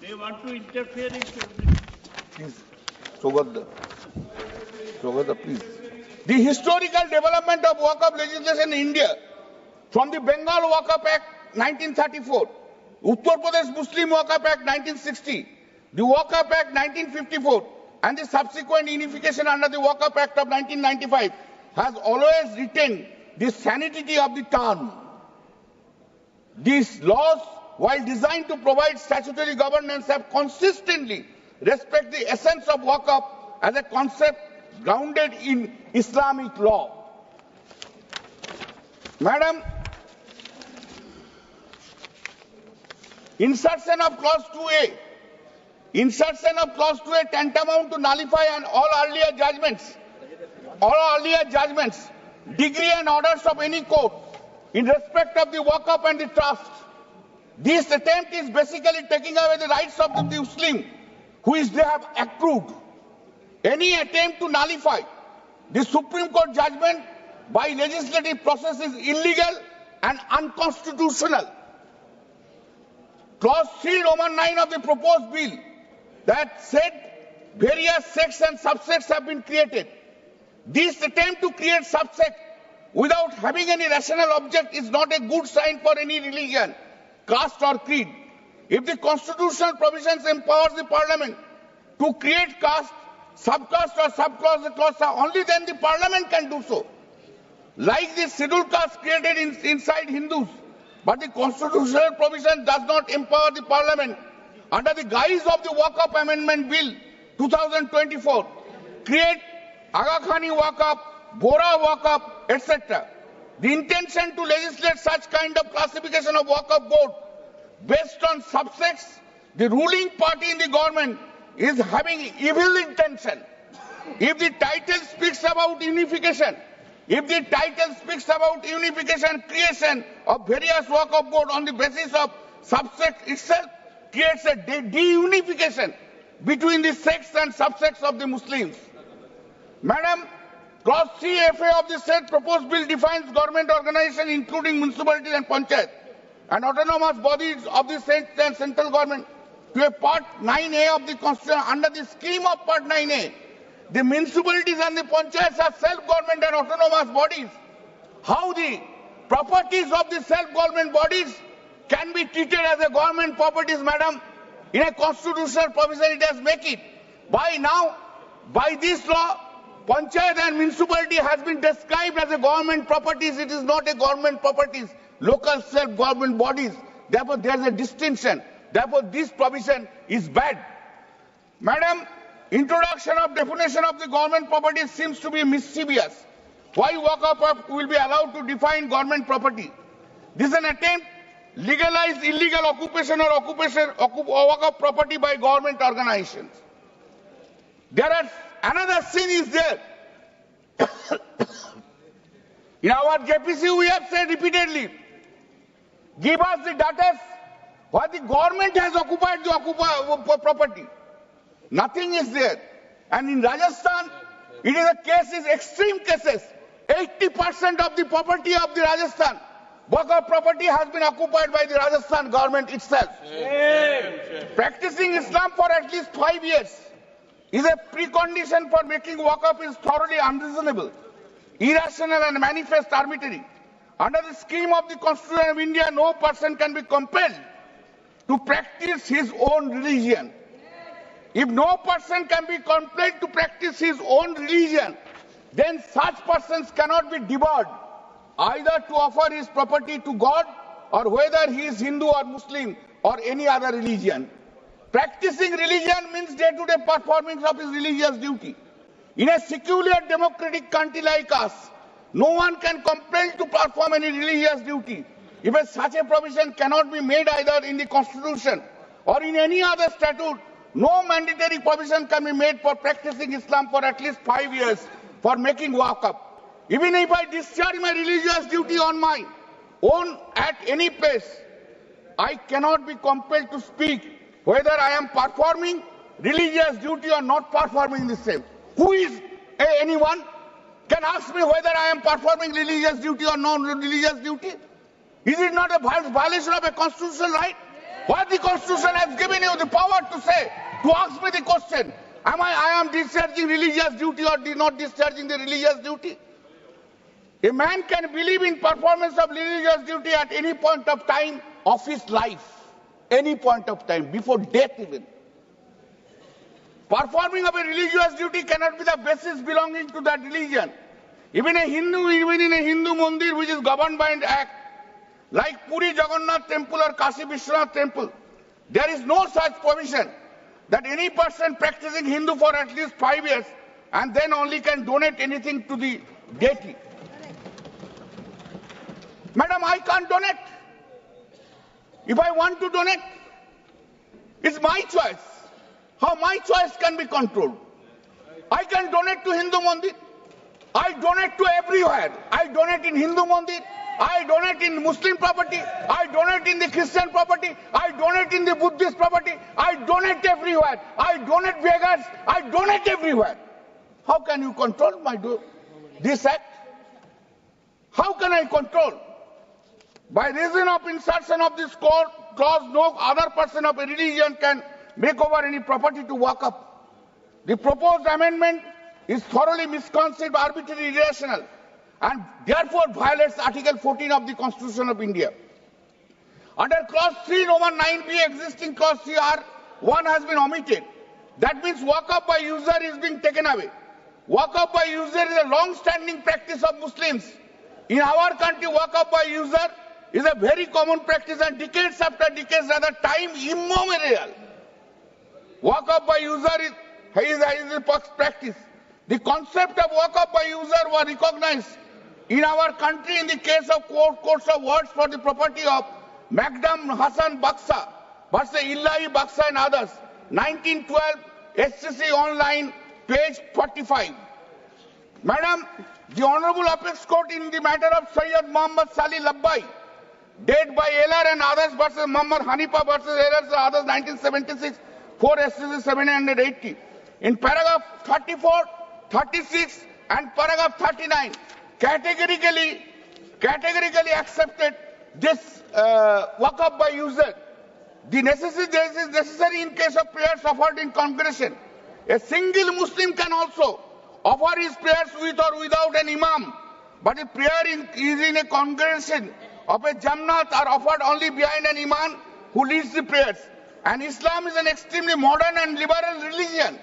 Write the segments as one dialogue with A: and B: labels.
A: They want to interfere in
B: Please, Sogadda, please. The historical development of Waqf legislation in India, from the Bengal Waqf Act 1934, Uttar Pradesh Muslim Waqf Act 1960, the Waqf Act 1954, and the subsequent unification under the Waqf Act of 1995, has always retained the sanctity of the term. These laws, while designed to provide statutory governance, have consistently respected the essence of Waqf as a concept grounded in Islamic law. Madam, insertion of clause 2A. Insertion of clause 2A tantamount to nullify all earlier judgments, degree and orders of any court in respect of the Waqf and the trust. This attempt is basically taking away the rights of the Muslim, which they have accrued. Any attempt to nullify the Supreme Court judgment by legislative process is illegal and unconstitutional. Clause 3, Roman 9 of the proposed bill that said various sects and subsects have been created. This attempt to create subsect without having any rational object is not a good sign for any religion, caste or creed. If the constitutional provisions empowers the parliament to create caste, subcaste or subclause, only then the parliament can do so. Like the scheduled caste created inside Hindus, but the constitutional provision does not empower the parliament under the guise of the Waqf Amendment Bill 2024, create Aga Khani Waqf, Bora Waqf, etc. The intention to legislate such kind of classification of Waqf board based on subsects, the ruling party in the government is having evil intention. If the title speaks about unification, creation of various Waqf board on the basis of subsect itself creates a de-unification between the sects and subsects of the Muslims. Madam, clause 3FA of the said proposed bill defines government organization including municipalities and panchayat and autonomous bodies of the state and central government to a part 9A of the constitution. Under the scheme of part 9A, the municipalities and the panchayats are self-government and autonomous bodies. How the properties of the self-government bodies can be treated as a government properties, madam? In a constitutional provision it has made it. By this law, panchayat and municipality has been described as a government properties. It is not a government properties, local self-government bodies. Therefore, there is a distinction. Therefore, this provision is bad. Madam, introduction of definition of the government property seems to be mischievous. Why Waqf will be allowed to define government property? This is an attempt to legalize illegal occupation or Waqf property by government organizations. Another sin is there. In our JPC, we have said repeatedly, give us the data what the government has occupied the property. Nothing is there. And in Rajasthan, it is a case, extreme cases. 80% of the property of the Rajasthan, Waqf property has been occupied by the Rajasthan government itself. Practicing Islam for at least 5 years is a precondition for making Waqf is thoroughly unreasonable, irrational and manifest arbitrary. Under the scheme of the Constitution of India, no person can be compelled to practice his own religion. If no person can be compelled to practice his own religion, then such persons cannot be debarred either to offer his property to God or whether he is Hindu or Muslim or any other religion. Practicing religion means day-to-day performance of his religious duty. In a secular democratic country like us, no one can compel to perform any religious duty. If such a provision cannot be made either in the Constitution or in any other statute, no mandatory provision can be made for practicing Islam for at least 5 years for making Waqf. Even if I discharge my religious duty on my own at any place, I cannot be compelled to speak whether I am performing religious duty or not performing the same. Who is anyone can ask me whether I am performing religious duty or non-religious duty? Is it not a violation of a constitutional right? Why the Constitution has given you the power to say, to ask me the question, I am discharging religious duty or not discharging the religious duty? A man can believe in performance of religious duty at any point of time of his life, any point of time, before death even. Performing of a religious duty cannot be the basis belonging to that religion. Even in a Hindu mandir which is governed by an act, like Puri Jagannath Temple or Kashi Vishwanath Temple, there is no such provision that any person practicing Hindu for at least 5 years and then only can donate anything to the deity. Madam, I can't donate. If I want to donate, it's my choice. How my choice can be controlled? I can donate to Hindu mandir. I donate to everywhere. I donate in Hindu mandir. I donate in Muslim property. I donate in the Christian property. I donate in the Buddhist property. I donate everywhere. I donate beggars. I donate everywhere. How can you control this act? How can I control? By reason of insertion of this clause, no other person of a religion can make over any property to Waqf. The proposed amendment is thoroughly misconceived, arbitrary, irrational, and therefore violates Article 14 of the Constitution of India. Under Clause 3, Roman 9b, existing Clause 3R1 has been omitted. That means Waqf by user is being taken away. Waqf by user is a long-standing practice of Muslims. In our country, Waqf by user is a very common practice, and decades after decades, rather time immemorial. Waqf by user is a practice. The concept of Waqf by user was recognized in our country in the case of courts of words for the property of Magdam Hassan Baksa versus Illahi Baksa and others, 1912, SCC online, page 45. Madam, the Honorable Apex Court in the matter of Sayyid Muhammad Salih Labbai, dead by Elar and others versus Muhammad Hanifa versus Elar and others, 1976, 4 SCC 780. In paragraph 34, 36 and paragraph 39, categorically accepted this Waqf by user. The necessity is necessary in case of prayers offered in congregation. A single Muslim can also offer his prayers with or without an imam, but if prayer is in a congregation of a Jannat are offered only behind an imam who leads the prayers. And Islam is an extremely modern and liberal religion.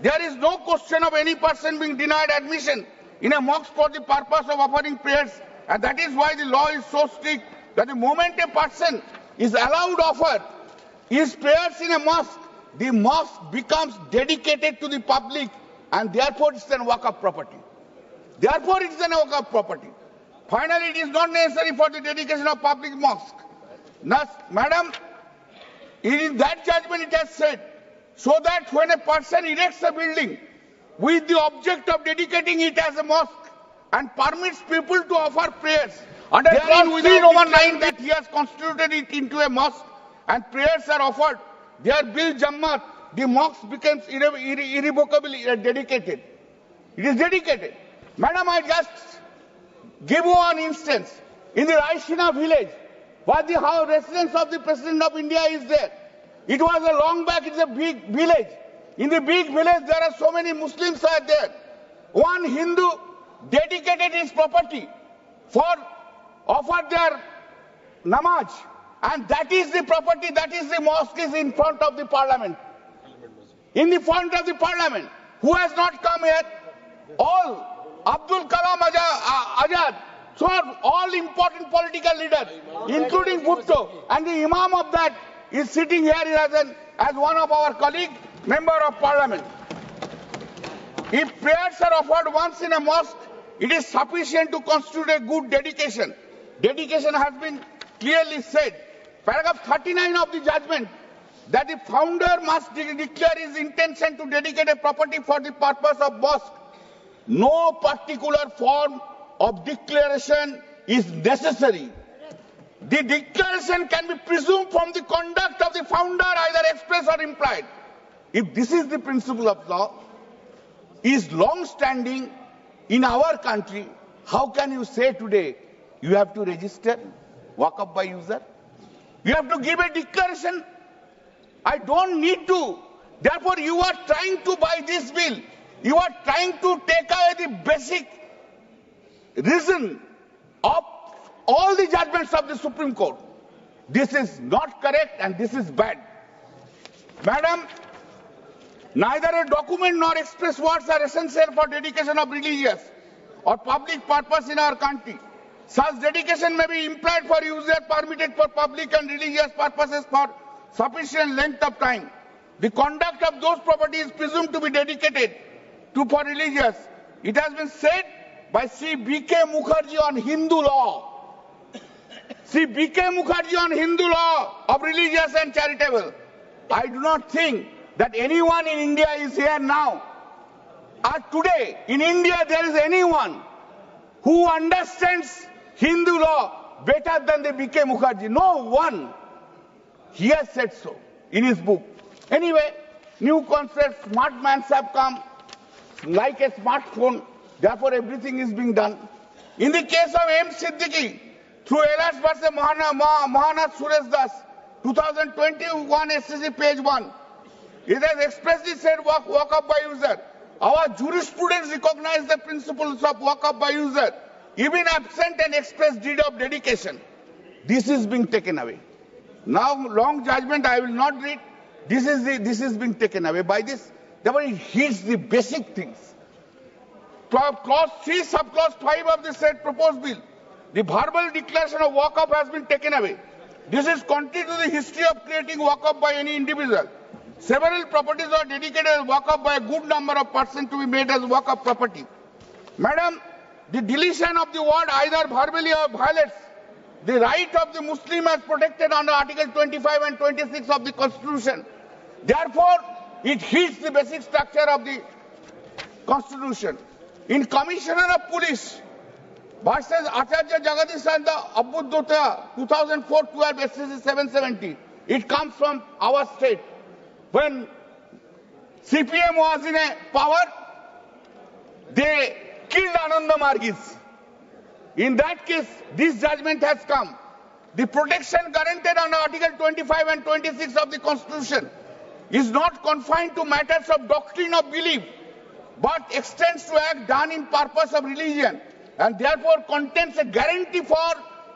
B: There is no question of any person being denied admission in a mosque for the purpose of offering prayers, and that is why the law is so strict that the moment a person is allowed to offer his prayers in a mosque, the mosque becomes dedicated to the public, and therefore it's a Waqf property. Therefore it is a Waqf property. Finally, it is not necessary for the dedication of public mosque. Thus, madam, in that judgment it has said, so that when a person erects a building with the object of dedicating it as a mosque and permits people to offer prayers, under Clause 3 Roman 9 that he has constituted it into a mosque and prayers are offered, there bil jammat, the mosque becomes irrevocably dedicated. It is dedicated. Madam, I just give you one instance. In the Raishina village, where the residence of the President of India is there, it was a long back, it's a big village. In the big village, there are so many Muslims are there. One Hindu dedicated his property for offer their namaz, and that is the property, that is the mosque is in front of the parliament. In the front of the parliament. Who has not come here? All Abdul Kalam Azad, so all important political leaders, including Bhutto, and the Imam of that is sitting here as one of our colleagues, member of parliament. If prayers are offered once in a mosque, it is sufficient to constitute a good dedication. Dedication has been clearly said. Paragraph 39 of the judgment, that the founder must declare his intention to dedicate a property for the purpose of mosque. No particular form of declaration is necessary. The declaration can be presumed from the conduct of the founder, either express or implied. If this is the principle of law, is long-standing in our country, how can you say today you have to register Waqf by user? You have to give a declaration. I don't need to. Therefore, you are trying to, by this bill, you are trying to take away the basic reason of all the judgments of the Supreme Court. This is not correct and this is bad. Madam, neither a document nor express words are essential for dedication of religious or public purpose in our country. Such dedication may be implied for user permitted for public and religious purposes for sufficient length of time. The conduct of those properties is presumed to be dedicated to for religious. It has been said by Sri B.K. Mukherjee on Hindu law. Sri B.K. Mukherjee on Hindu law of religious and charitable. I do not think that anyone in India is here now. Or today, in India, there is anyone who understands Hindu law better than the B.K. Mukherjee. No one. He has said so in his book. Anyway, new concepts, smart mans have come, like a smartphone. Therefore, everything is being done. In the case of M. Siddiqui, through Elash versus Mahanath Suresh Das, 2021 SCC page 1, it has expressly said Waqf by user. Our jurisprudence recognizes the principles of Waqf by user, even absent an express deed of dedication. This is being taken away. Now, long judgment I will not read. This is being taken away by this. Therefore, it hits the basic things. Clause 3, subclause 5 of the said proposed bill. The verbal declaration of Waqf has been taken away. This is contrary to the history of creating Waqf by any individual. Several properties are dedicated as Waqf by a good number of persons to be made as Waqf property. Madam, the deletion of the word either verbally or violates the right of the Muslim as protected under Article 25 and 26 of the Constitution. Therefore, it hits the basic structure of the Constitution. In Commissioner of Police versus Acharya Jagadish Abbuddhota 2004-12 SCC 770, it comes from our state. When CPM was in a power, they killed Ananda Margis. In that case, this judgment has come. The protection guaranteed under Article 25 and 26 of the Constitution is not confined to matters of doctrine or belief, but extends to act done in purpose of religion, and therefore contains a guarantee for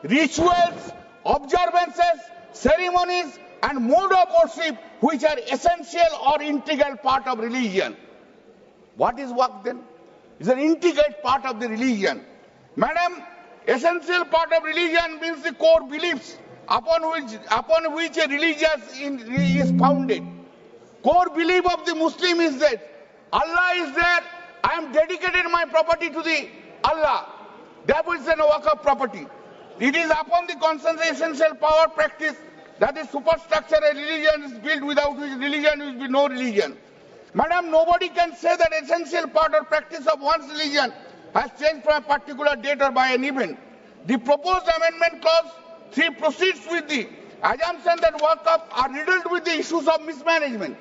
B: rituals, observances, ceremonies, and mode of worship which are essential or integral part of religion. What is Waqf then? It's an integral part of the religion. Madam, essential part of religion means the core beliefs upon which a religion is founded. Core belief of the Muslim is that Allah is there. I am dedicated my property to the Allah. Therefore, it's a Waqf property. It is upon the consensus essential power practice that the superstructure of religion is built, without which religion will be no religion. Madam, nobody can say that essential part or practice of one's religion has changed from a particular date or by an event. The proposed amendment clause 3 proceeds with the assumption that Waqf are riddled with the issues of mismanagement.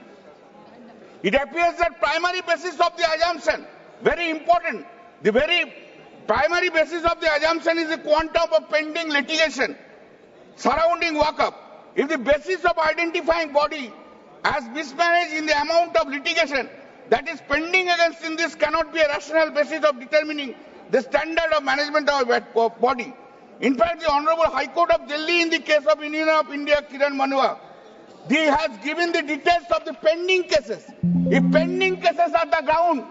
B: It appears that primary basis of the assumption, very important, the very primary basis of the assumption is the quantum of pending litigation surrounding Waqf. If the basis of identifying body as mismanaged in the amount of litigation that is pending against in this cannot be a rational basis of determining the standard of management of a body. In fact, the Honorable High Court of Delhi in the case of Union of India, Kiran Manua, he has given the details of the pending cases. If pending cases are the ground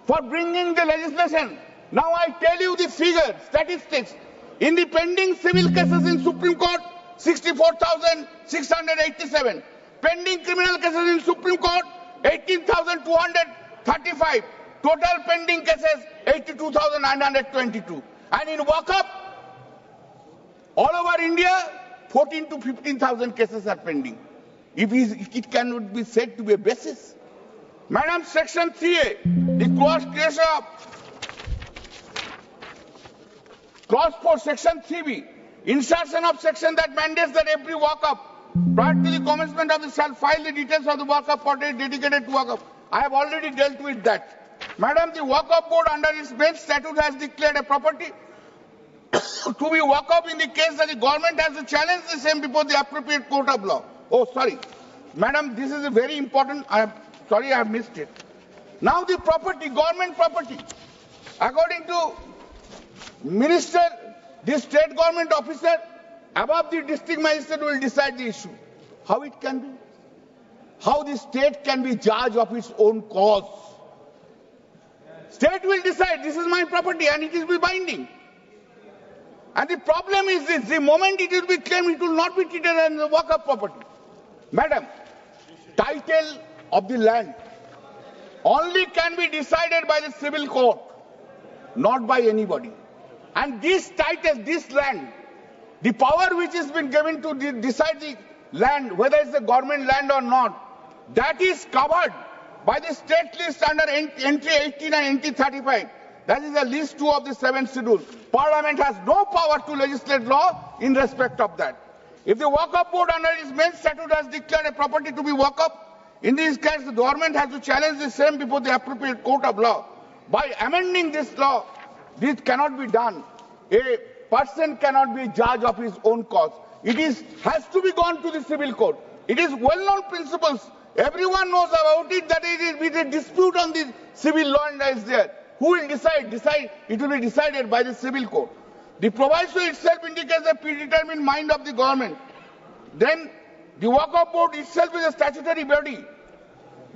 B: for bringing the legislation, now I tell you the figure, statistics. In the pending civil cases in Supreme Court, 64,687. Pending criminal cases in Supreme Court, 18,235. Total pending cases, 82,922. And in Waqf, all over India, 14 to 15,000 cases are pending. If it cannot be said to be a basis. Madam, Section 3A, the clause creation of Clause 4, Section 3B, insertion of section that mandates that every Waqf, prior to the commencement of the shall file the details of the Waqf property dedicated to Waqf. I have already dealt with that. Madam, the Waqf board under its main statute has declared a property to be walk up in the case that the government has to challenge the same before the appropriate court of law. Oh, sorry. Madam, this is a very important. Sorry, I have missed it. Now the property, government property. According to minister, the state government officer above the district magistrate will decide the issue. How it can be? How the state can be judge of its own cause? State will decide this is my property and it will be binding. And the problem is this, the moment it will be claimed, it will not be treated as a Waqf property. Madam, title of the land only can be decided by the civil court, not by anybody. And this title, this land, the power which has been given to decide the land, whether it's a government land or not, that is covered by the state list under entry 18 and entry 35. That is the list 2 of the 7th schedule. Parliament has no power to legislate law in respect of that. If the Waqf board under its main statute has declared a property to be Waqf, in this case the government has to challenge the same before the appropriate court of law. By amending this law, this cannot be done. A person cannot be judge of his own cause. It has to be gone to the civil court. It is well-known principles. Everyone knows about it that it is with a dispute on the civil law and is there. Who will decide? It will be decided by the civil court. The proviso itself indicates the predetermined mind of the government. Then the Waqf board itself is a statutory body.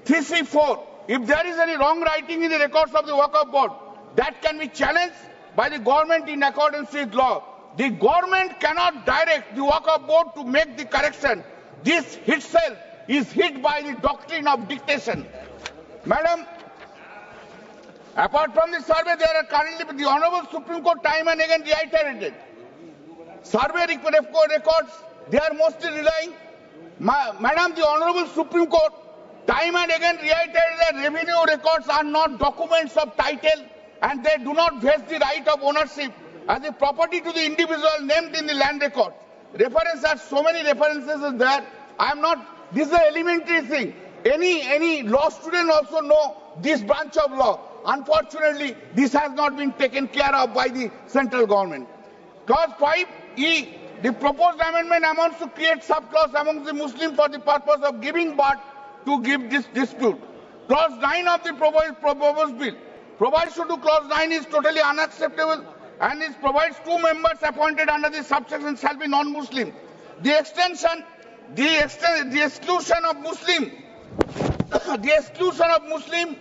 B: 3C4. If there is any wrong writing in the records of the Waqf board, that can be challenged by the government in accordance with law. The government cannot direct the Waqf board to make the correction. This itself is hit by the doctrine of dictation. Madam, apart from the survey, there are currently the Honorable Supreme Court time and again reiterated. Survey records, they are mostly relying. Madam, the Honorable Supreme Court time and again reiterated that revenue records are not documents of title and they do not vest the right of ownership as a property to the individual named in the land record. Reference are so many references is there. I am not, this is an elementary thing. Any law student also know this branch of law. Unfortunately, this has not been taken care of by the central government. Clause 5E, the proposed amendment amounts to create subclause amongst the Muslims for the purpose of giving birth to give this dispute. Clause 9 of the proposed bill. Proviso to clause 9 is totally unacceptable and it provides 2 members appointed under this subsection shall be non-Muslim. The exclusion of Muslim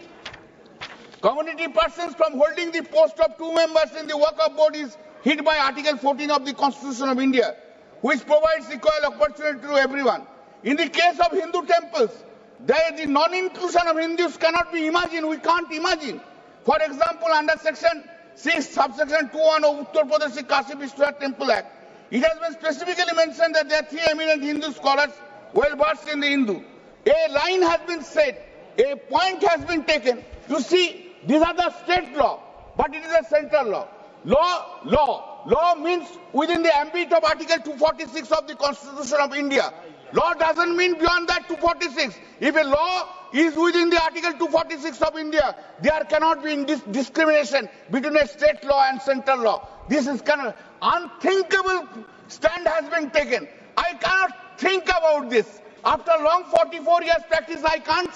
B: community persons from holding the post of 2 members in the Waqf board is hit by Article 14 of the Constitution of India, which provides equal opportunity to everyone. In the case of Hindu temples, the non-inclusion of Hindus cannot be imagined. We can't imagine. For example, under section 6, subsection 2(1) of Uttar Pradesh Kashi Vishwanath Temple Act, it has been specifically mentioned that there are 3 eminent Hindu scholars well versed in the Hindu. A line has been set, a point has been taken. You see, these are the state law, but it is a central law. Law means within the ambit of Article 246 of the Constitution of India. Law doesn't mean beyond that 246. If a law is within the Article 246 of India, there cannot be discrimination between a state law and central law. This is kind of unthinkable stand has been taken. I cannot think about this. After long 44 years practice, I can't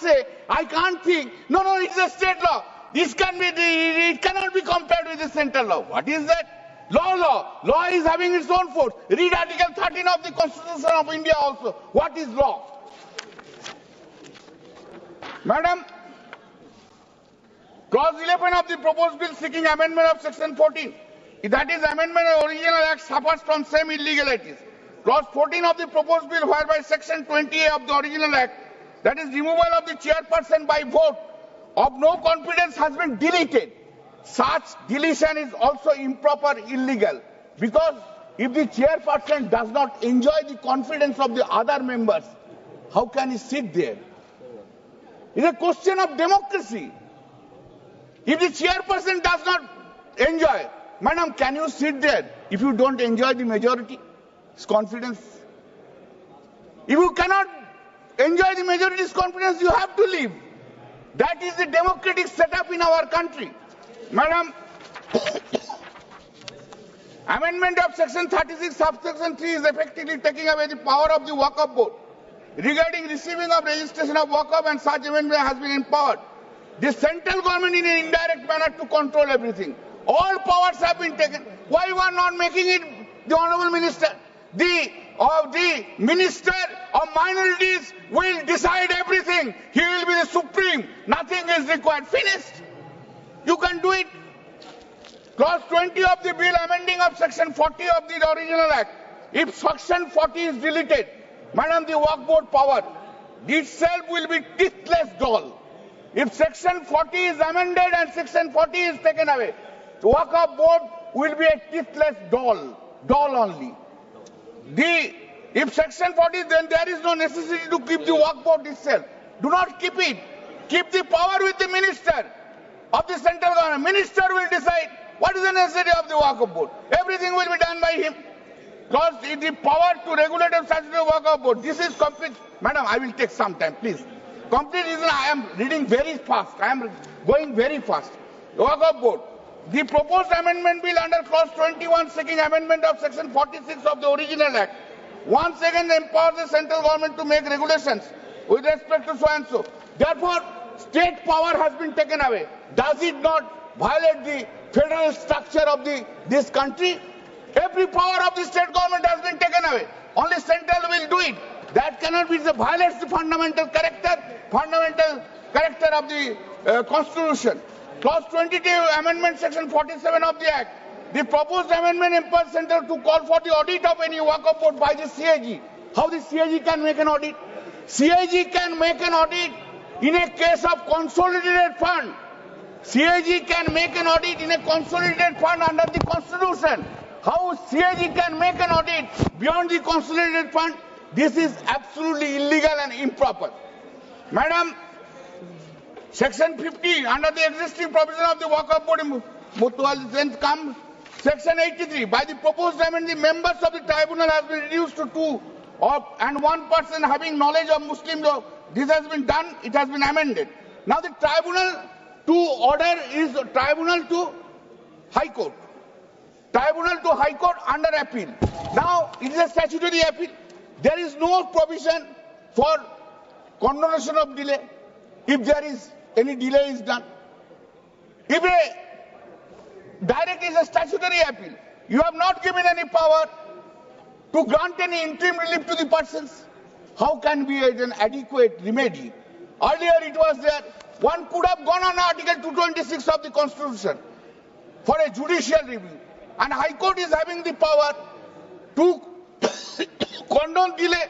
B: think. No, it's a state law. This can be, it cannot be compared with the central law. What is that? Law is having its own force. Read Article 13 of the Constitution of India also. What is law? Madam, Clause 11 of the proposed bill seeking amendment of Section 14. That is amendment of original act suffers from same illegalities. Clause 14 of the proposed bill whereby Section 20A of the original act, that is removal of the chairperson by vote of no confidence has been deleted. Such deletion is also improper, illegal, because if the chairperson does not enjoy the confidence of the other members, how can he sit there? It's a question of democracy. If the chairperson does not enjoy, madam, can you sit there if you don't enjoy the majority's confidence? If you cannot enjoy the majority's confidence, you have to leave. That is the democratic setup in our country. Madam, Amendment of section 36 subsection 3 is effectively taking away the power of the Waqf board regarding receiving of registration of Waqf, and such amendment has been empowered the central government in an indirect manner to control everything. All powers have been taken. Why you are not making it, the Honorable Minister? The Minister of Minorities will decide everything. He will be the supreme. Nothing is required. Finished. You can do it. Clause 20 of the bill amending of section 40 of the original act. If section 40 is deleted, Madam, the Waqf board power itself will be teethless doll. If section 40 is amended and section 40 is taken away, the Waqf board will be a teethless doll only. If section 40, then there is no necessity to keep the Waqf board itself. Do not keep it. Keep the power with the minister of the central government. Minister will decide what is the necessity of the Waqf board. Everything will be done by him. Because the power to regulate the statutory Waqf board. This is complete. Madam, I will take some time, please. Complete reason I am reading very fast. I am going very fast. Waqf board. The proposed amendment bill under clause 21 seeking amendment of section 46 of the original act once again empowers the central government to make regulations with respect to so and so. Therefore, state power has been taken away. Does it not violate the federal structure of this country? Every power of the state government has been taken away. Only central will do it. That cannot be. It violates the fundamental character of the Constitution. Clause 22, Amendment Section 47 of the Act. The proposed amendment empowers Central to call for the audit of any Waqf board by the CAG. How the CAG can make an audit? CAG can make an audit in a case of consolidated fund. CAG can make an audit in a consolidated fund under the Constitution. How CAG can make an audit beyond the consolidated fund? This is absolutely illegal and improper. Madam, Section 50, under the existing provision of the Waqf board, then comes Section 83. By the proposed amendment, the members of the tribunal has been reduced to 2 and 1 person having knowledge of Muslim law. This has been done, it has been amended. Now the tribunal to order is tribunal to High Court. Tribunal to High Court under appeal. Now it is a statutory appeal. There is no provision for condonation of delay if there is any delay is done. If a direct is a statutory appeal, you have not given any power to grant any interim relief to the persons. How can be an adequate remedy? Earlier it was there, one could have gone on Article 226 of the Constitution for a judicial review. And High Court is having the power to condone delay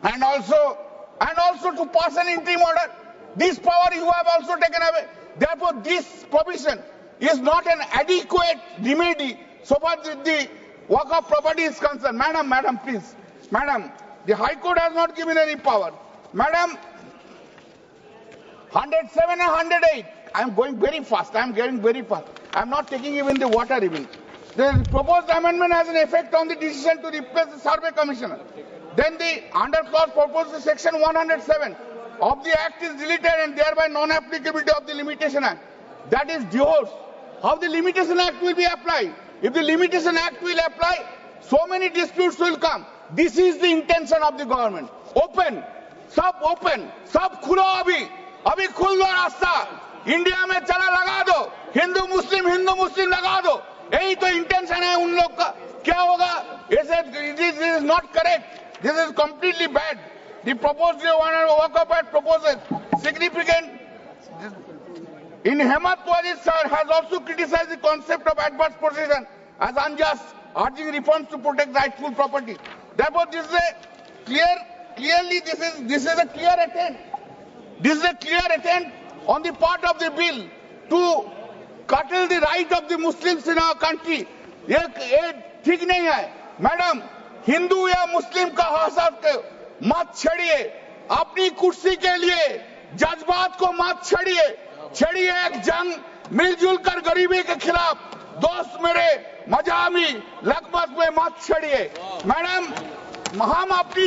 B: and also to pass an interim order. This power you have also taken away. Therefore, this provision is not an adequate remedy so far the Waqf property is concerned. Madam, please. Madam, the High Court has not given any power. Madam, 107 and 108. I am going very fast. I am getting very fast. I am not taking even the water even. The proposed amendment has an effect on the decision to replace the survey commissioner. Then the under clause proposed to section 107 of the act is deleted and thereby non-applicability of the limitation act. That is divorce. How the limitation act will be applied? If the limitation act will apply, so many disputes will come. This is the intention of the government. Open, sab khulo abhi khul do rasta. India में चला लगा दो, हिंदू मुस्लिम लगा दो, यही तो intention है उन लोग का. क्या होगा? This is not correct. This is completely bad. The proposed Waqf Act proposes significant. In Hemant Wajid sir has also criticized the concept of adverse possession as unjust, urging reforms to protect rightful property. Therefore, this is a clear attempt. This is a clear attempt on the part of the bill to curtail the right of the Muslims in our country. ये ठीक नहीं है. Madam, Hindu या मुस्लिम का हसाब मत छेड़िए. अपनी कुर्सी के लिए जज्बात को मत छेड़िए एक जंग मिलजुल कर गरीबी के खिलाफ. दोस्त मेरे मजामी लगभग में मत छेड़िए. मैडम, हम अपनी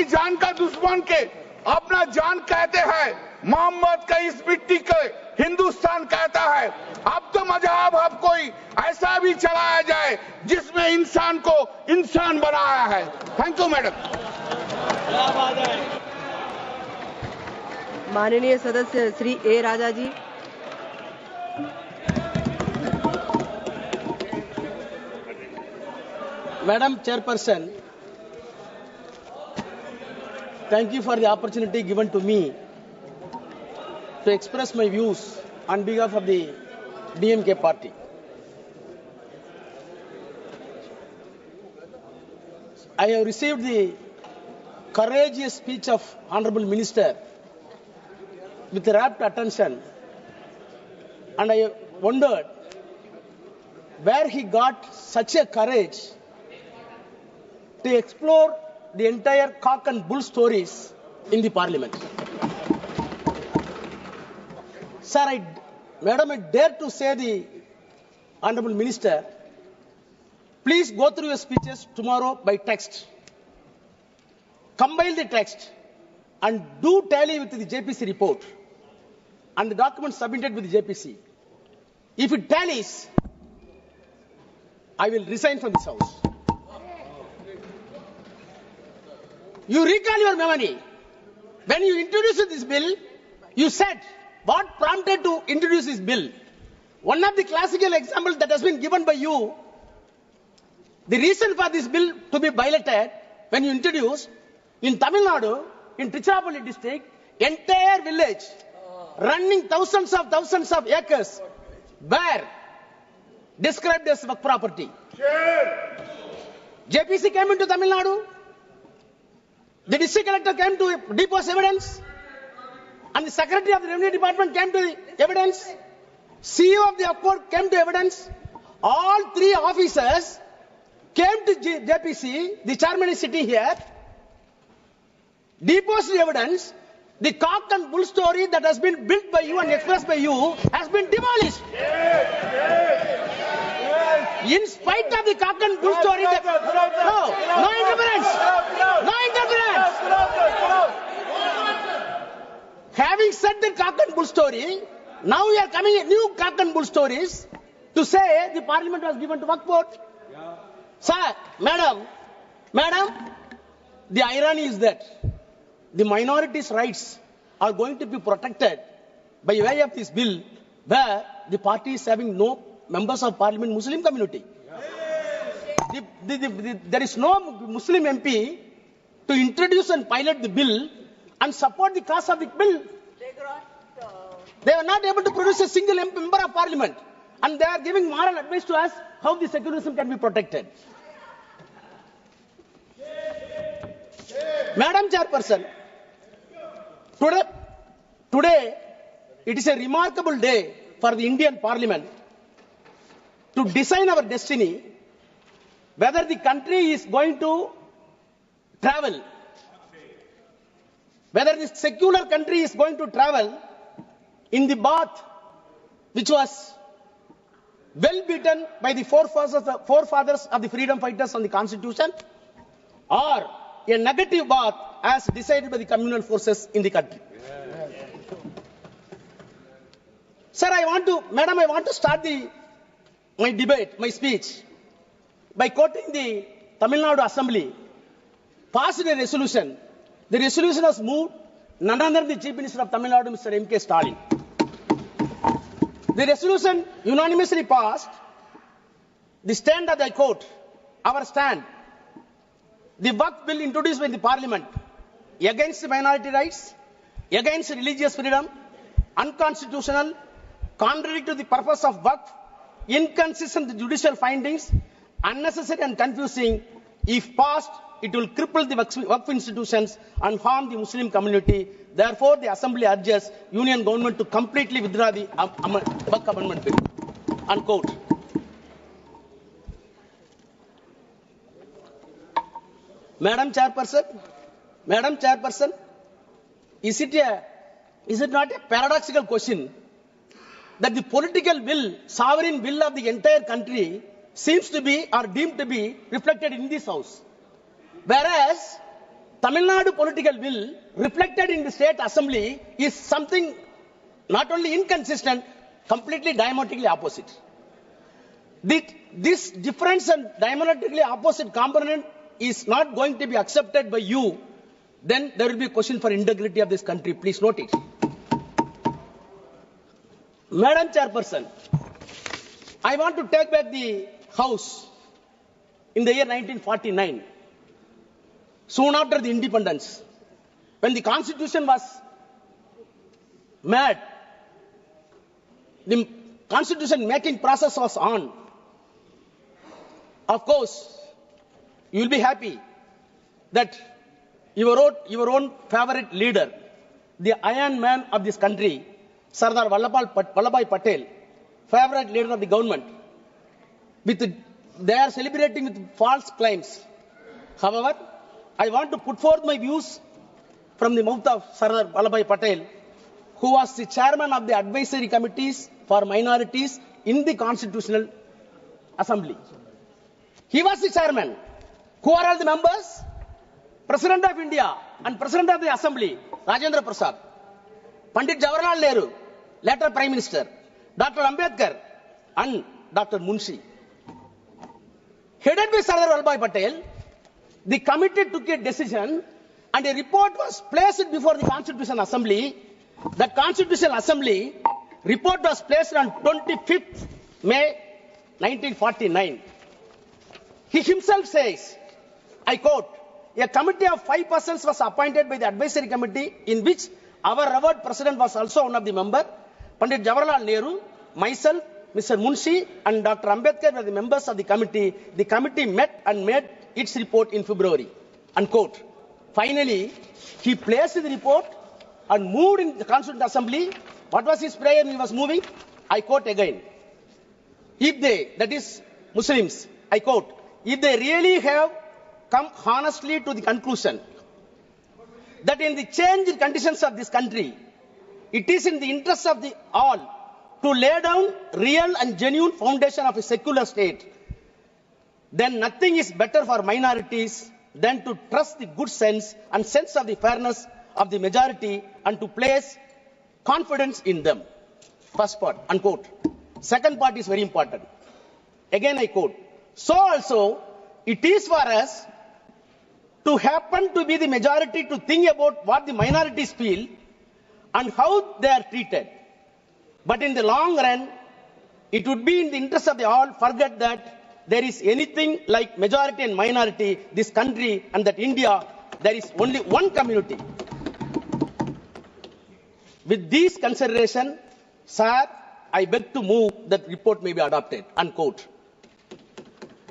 B: जान का दुश्मन के अपना जान कहते हैं. मोहम्मद का इस मिट्टी के हिंदुस्तान कहता है अब तो मजहब अब कोई ऐसा भी चलाया जाए जिसमें इंसान को इंसान बनाया है। Thank you madam.
A: माननीय सदस्य श्री ए राजा जी।
C: Madam Chairperson, thank you for the opportunity given to me to express my views on behalf of the DMK party. I have received the courageous speech of Honorable Minister with rapt attention, and I wondered where he got such a courage to explore the entire cock and bull stories in the parliament. Sir, Madam, I dare to say the Honorable Minister, please go through your speeches tomorrow by text. Compile the text and do tally with the JPC report and the documents submitted with the JPC. If it tallies, I will resign from this house. You recall your memory. When you introduced this bill, you said what prompted to introduce this bill. One of the classical examples that has been given by you, the reason for this bill to be piloted when you introduced in Tamil Nadu, in Tiruchirappalli district, entire village running thousands of acres were described as Waqf property. JPC came into Tamil Nadu. The district collector came to depose evidence, and the secretary of the revenue department came to the evidence. CEO of the Waqf came to evidence. All three officers came to JPC. The chairman is sitting here. Deposed the evidence. The cock and bull story that has been built by you and expressed by you has been demolished. In spite of the cock and bull story, no interference. No interference. Having said the cock and bull story, now we are coming at new cock and bull stories to say the parliament was given to Waqf board. Sir, madam, the irony is that the minorities' rights are going to be protected by way of this bill, where the party is having no members of parliament Muslim community. There is no Muslim MP to introduce and pilot the bill and support the cause of the bill. They are not able to produce a single member of parliament, and they are giving moral advice to us how the secularism can be protected. Madam Chairperson, today it is a remarkable day for the Indian Parliament to design our destiny, whether the country is going to travel, whether the secular country is going to travel in the path which was well beaten by the forefathers of the freedom fighters on the constitution, or a negative path as decided by the communal forces in the country. Sir, I want to start my debate, my speech, by quoting the Tamil Nadu Assembly passed a resolution. The resolution was moved none other than the Chief Minister of Tamil Nadu, Mr. M.K. Stalin. The resolution unanimously passed. The stand that I quote, our stand, the Waqf bill introduced by the Parliament against minority rights, against religious freedom, unconstitutional, contrary to the purpose of Waqf, inconsistent with judicial findings, unnecessary and confusing. If passed, it will cripple the Waqf institutions and harm the Muslim community. Therefore, the Assembly urges Union Government to completely withdraw the Waqf Amendment Bill. Unquote. Madam Chairperson, is it not a paradoxical question that the political will, sovereign will of the entire country seems to be or deemed to be reflected in this house, whereas Tamil Nadu political will reflected in the state assembly is something not only inconsistent, completely diametrically opposite. This difference and diametrically opposite component is not going to be accepted by you, then there will be a question for integrity of this country. Please note it. Madam Chairperson, I want to take back the House in the year 1949, soon after the independence, when the Constitution was made, the Constitution making process was on. Of course, you will be happy that your own favorite leader, the Iron Man of this country, Sardar Vallabhbhai Patel, favorite leader of the government, they are celebrating with false claims. However, I want to put forth my views from the mouth of Sardar Vallabhbhai Patel, who was the chairman of the advisory committees for minorities in the Constitutional Assembly. He was the chairman. Who are all the members? President of India and President of the Assembly, Rajendra Prasad, Pandit Jawaharlal Nehru, later Prime Minister, Dr. Ambedkar, and Dr. Munshi. Headed by Sardar Vallabhbhai Patel, the committee took a decision and a report was placed before the Constitutional Assembly. The Constitutional Assembly report was placed on 25th May 1949. He himself says, I quote, a committee of 5 persons was appointed by the advisory committee in which our revered president was also one of the members. Pandit Jawaharlal Nehru, myself, Mr. Munshi and Dr. Ambedkar were the members of the committee. The committee met and made its report in February. Unquote. Finally, he placed the report and moved in the Constituent Assembly. What was his prayer when he was moving? I quote again. If they, that is Muslims, I quote, if they really have come honestly to the conclusion that in the changed conditions of this country, it is in the interest of the all to lay down real and genuine foundation of a secular state, then nothing is better for minorities than to trust the good sense and sense of the fairness of the majority and to place confidence in them. First part, unquote. Second part is very important. Again I quote. So also, it is for us to happen to be the majority to think about what the minorities feel and how they are treated. But in the long run, it would be in the interest of the all forget that there is anything like majority and minority, this country and that India, there is only one community. With these considerations, sir, I beg to move that report may be adopted, unquote.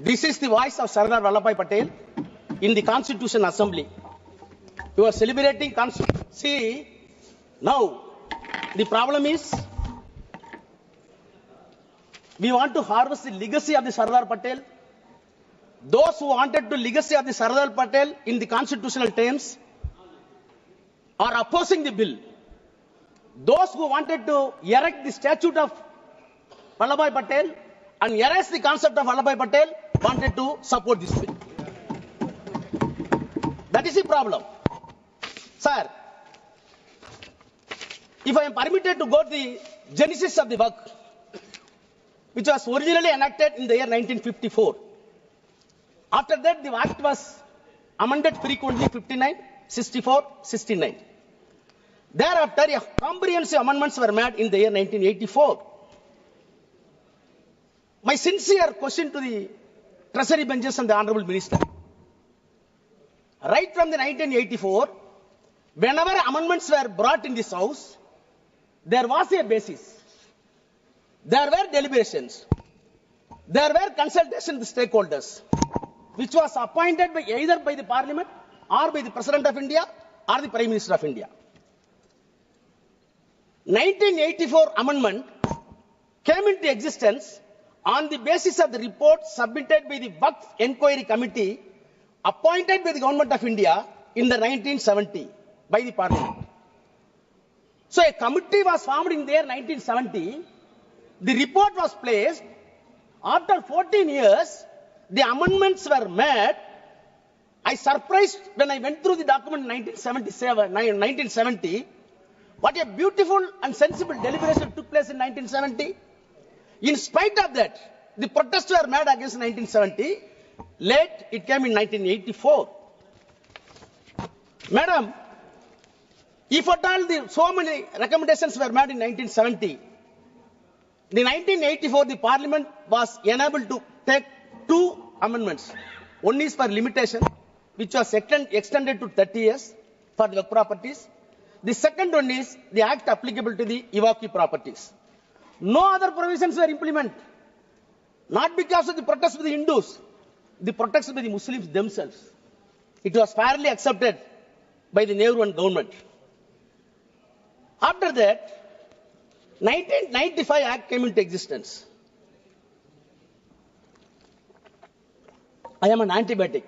C: This is the voice of Sardar Vallabhbhai Patel in the Constitution Assembly. You are celebrating Constitution. See, now the problem is we want to harvest the legacy of the Sardar Patel. Those who wanted the legacy of the Sardar Patel in the constitutional terms are opposing the bill. Those who wanted to erect the statue of Vallabhbhai Patel and erase the concept of Vallabhbhai Patel wanted to support this bill. That is the problem. Sir, if I am permitted to go to the genesis of the Waqf, which was originally enacted in the year 1954. After that, the Act was amended frequently 59, 64, 69. Thereafter, comprehensive amendments were made in the year 1984. My sincere question to the Treasury benches and the Honorable Minister. Right from the 1984, whenever amendments were brought in this House, there was a basis. There were deliberations. There were consultations with stakeholders, which was appointed by either by the Parliament or by the President of India or the Prime Minister of India. 1984 amendment came into existence on the basis of the report submitted by the Waqf Enquiry Committee appointed by the Government of India in the 1970 by the Parliament. So a committee was formed in the year 1970. The report was placed. After 14 years, the amendments were made. I surprised when I went through the document in 1970. What a beautiful and sensible deliberation took place in 1970. In spite of that, the protests were made against 1970. Late, it came in 1984. Madam, if at all so many recommendations were made in 1970, in 1984 the Parliament was enabled to take two amendments. One is for limitation, which was extended to 30 years for the properties. The second one is the act applicable to the Waqf properties. No other provisions were implemented. Not because of the protests of the Hindus, the protests by the Muslims themselves. It was fairly accepted by the Nehru and government. After that, 1995 Act came into existence. I am an antibiotic,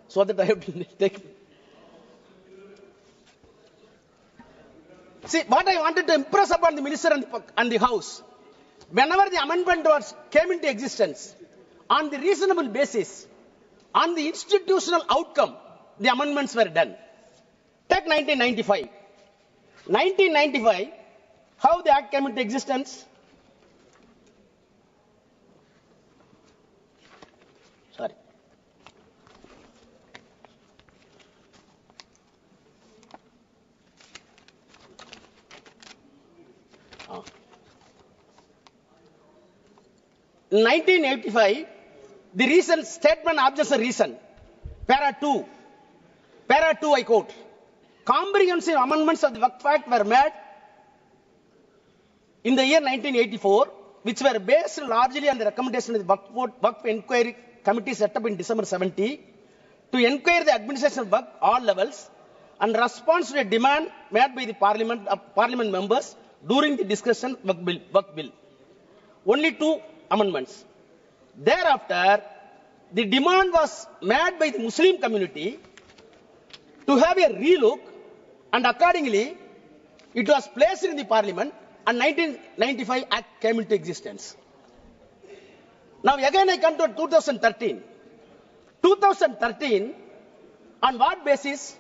C: so that I have to take. See, what I wanted to impress upon the minister and the House, whenever the amendment came into existence, on the reasonable basis, on the institutional outcome, the amendments were done. Take 1995. 1995, how the Act came into existence? Sorry. In 1985, the reason, statement objection reason, para 2, I quote, comprehensive amendments of the Waqf Act were made in the year 1984, which were based largely on the recommendation of the Waqf Inquiry Committee set up in December 70 to inquire the administration of Waqf all levels and response to a demand made by the Parliament members during the discussion of Waqf bill. Only two amendments. Thereafter, the demand was made by the Muslim community to have a relook, and accordingly, it was placed in the Parliament, and 1995 Act came into existence. Now again I come to 2013. 2013, on what basis?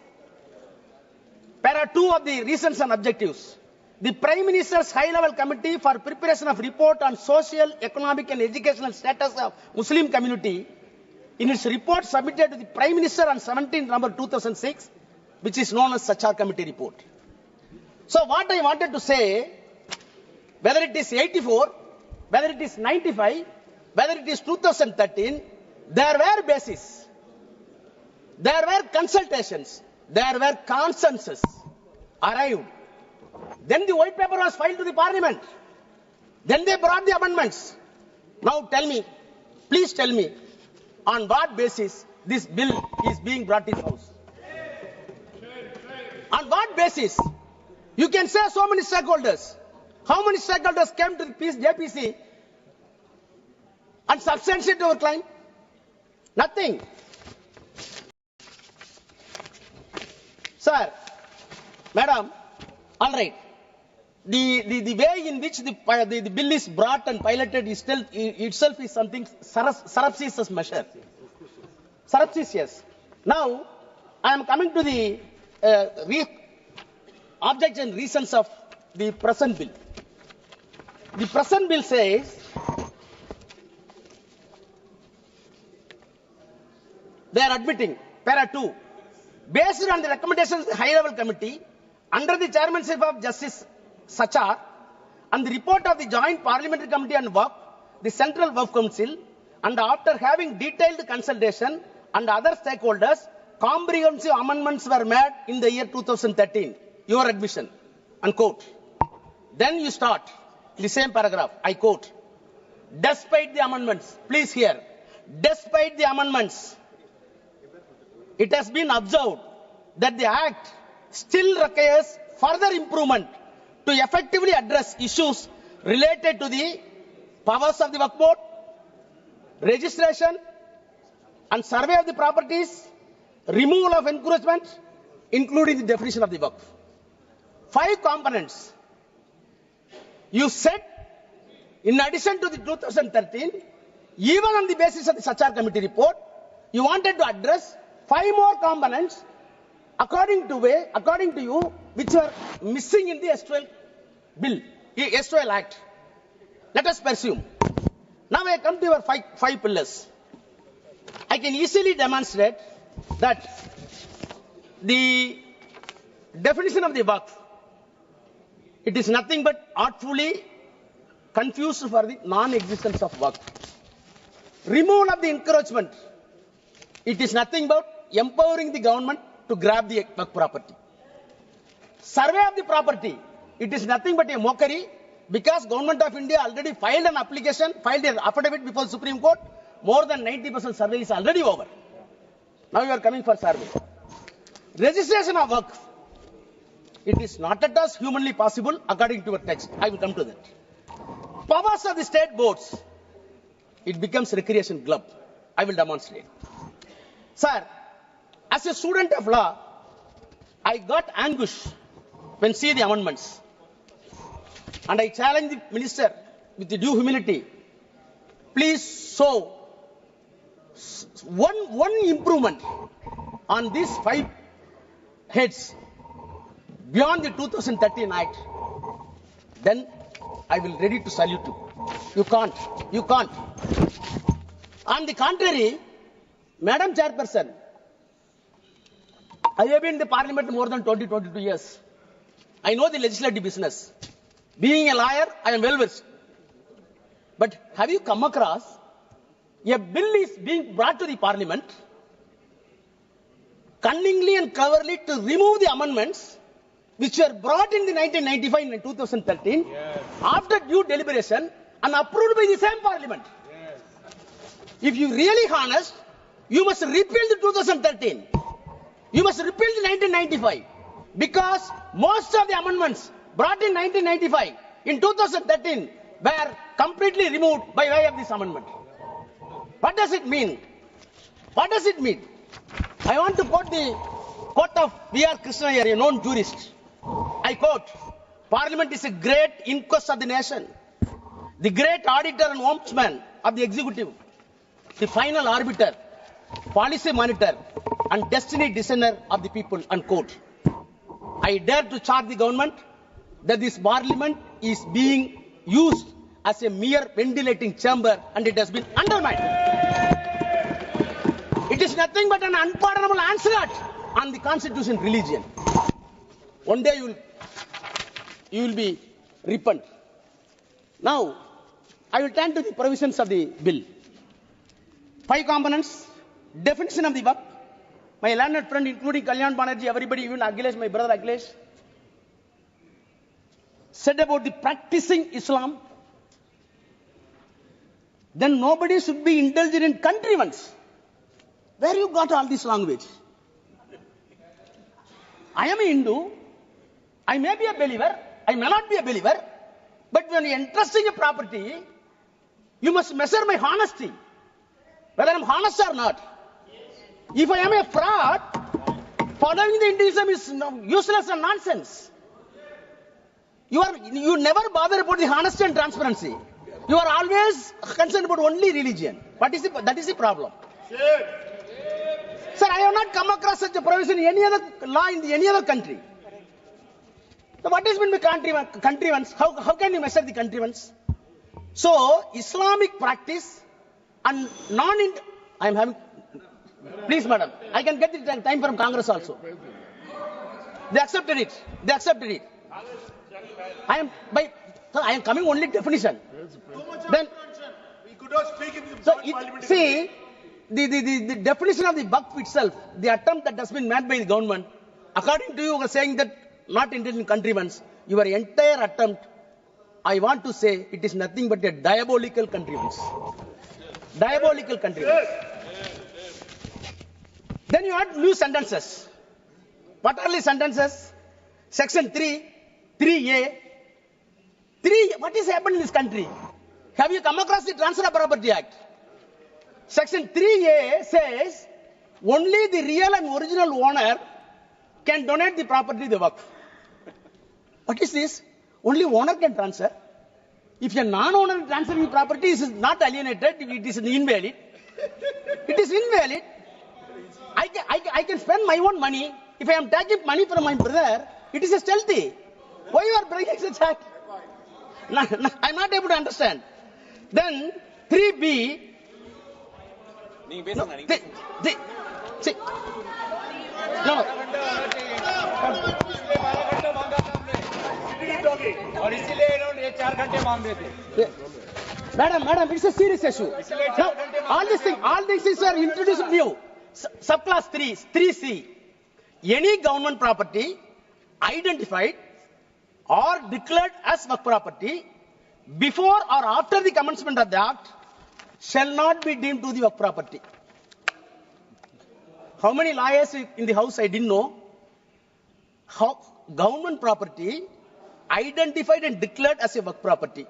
C: Para 2 of the reasons and objectives. The Prime Minister's High-Level Committee for Preparation of Report on Social, Economic and Educational Status of Muslim Community, in its report submitted to the Prime Minister on 17 November 2006, which is known as Sansad Committee report. So what I wanted to say, whether it is 84, whether it is 95, whether it is 2013, there were bases, there were consultations, there were consensus arrived. Then the white paper was filed to the Parliament. Then they brought the amendments. Now tell me, please tell me, on what basis this bill is being brought in house? On what basis? You can say so many stakeholders. How many stakeholders came to the JPC and substantiated our claim? Nothing. Sir, madam, all right. The way in which the bill is brought and piloted is still itself is something surreptitious measure. Surreptitious. Now, I am coming to the objects and reasons of the present bill. The present bill says they are admitting, para 2, based on the recommendations of the High-Level Committee, under the chairmanship of Justice Sansad, and the report of the Joint Parliamentary Committee on Waqf, the Central Waqf Council, and after having detailed consultation and other stakeholders, comprehensive amendments were made in the year 2013. Your admission, unquote. Then you start the same paragraph, I quote, despite the amendments, please hear, despite the amendments, it has been observed that the Act still requires further improvement to effectively address issues related to the powers of the Waqf Board, registration and survey of the properties, removal of encroachment, including the definition of the Waqf. 5 components. You said, in addition to the 2013, even on the basis of the Sansad Committee report, you wanted to address 5 more components. According to you, which are missing in the S12 bill, S12 Act. Let us pursue. Now I come to your five pillars. I can easily demonstrate that the definition of the Waqf, it is nothing but artfully confused for the non-existence of Waqf. Removal of the encroachment, it is nothing but empowering the government to grab the Waqf property. Survey of the property, it is nothing but a mockery, because Government of India already filed an application, filed an affidavit before the Supreme Court. More than 90% survey is already over. Now you are coming for survey. Registration of Waqf, it is not at all humanly possible according to your text. I will come to that. Powers of the state boards, it becomes recreation club. I will demonstrate. Sir, as a student of law, I got anguish when see the amendments. And I challenge the minister with the due humility. Please show one improvement on these 5 heads beyond the 2013 Act. Then I will ready to salute you. You can't. You can't. On the contrary, Madam Chairperson, I have been in the Parliament more than 22 years. I know the legislative business. Being a lawyer, I am well versed. But have you come across a bill is being brought to the Parliament cunningly and cleverly to remove the amendments which were brought in the 1995 and 2013 after due deliberation and approved by the same Parliament? Yes. If you really honest, you must repeal the 2013. You must repeal the 1995, because most of the amendments brought in 1995 in 2013 were completely removed by way of this amendment. What does it mean? What does it mean? I want to quote the quote of V.R. Krishna, a known jurist. I quote, Parliament is a great inquest of the nation, the great auditor and ombudsman of the executive, the final arbiter, policy monitor, and destiny designer of the people, unquote. I dare to charge the government that this Parliament is being used as a mere ventilating chamber, and it has been undermined. It is nothing but an unpardonable onslaught on the constitution religion. One day you will be repent. Now, I will turn to the provisions of the bill. 5 components, definition of the Waqf. My learned friend, including Kalyan Banerjee, everybody, even Akhilesh, my brother Akhilesh, said about the practicing Islam. Then nobody should be indulged in contrivance. Where you got all this language? I am a Hindu. I may be a believer. I may not be a believer. But when you are entrusting a property, you must measure my honesty, whether I am honest or not. If I am a fraud, following the Hinduism is useless and nonsense. You never bother about the honesty and transparency. You are always concerned about only religion. That is the problem. Sir, I have not come across such a provision in any other law in any other country. So what is meant by contrivance? How can you measure the contrivance? So, Islamic practice and I am having, please madam, I can get the time from Congress also. They accepted it. I am coming only definition. Then,
D: we could not speak in the
C: so see, the definition of the Waqf itself, the attempt that has been made by the government, according to you are saying that not intelligent contrivance, your entire attempt, I want to say, it is nothing but a diabolical contrivance. Diabolical contrivance. Then you have new sentences. What are the sentences? Section 3A. What is happening in this country? Have you come across the Transfer of Property Act? Section 3A says only the real and original owner can donate the property to the Waqf. What is this? Only owner can transfer. If a non-owner transferring property is not alienated, it is invalid. It is invalid. I can spend my own money. If I am taking money from my brother, It is a stealthy. Why you are breaking such act? I'm not able to understand. Then 3B. No, see, no.
D: और इसीलिए इन्होंने 4 घंटे मांग रहे थे.
C: Madam, it's a serious issue. Now, all these things are introduced new. Subclass 3C. Any government property identified or declared as Waqf property before or after the commencement of the act shall not be deemed to the Waqf property. How many lawyers in the house I didn't know? How government property identified and declared as a Waqf property.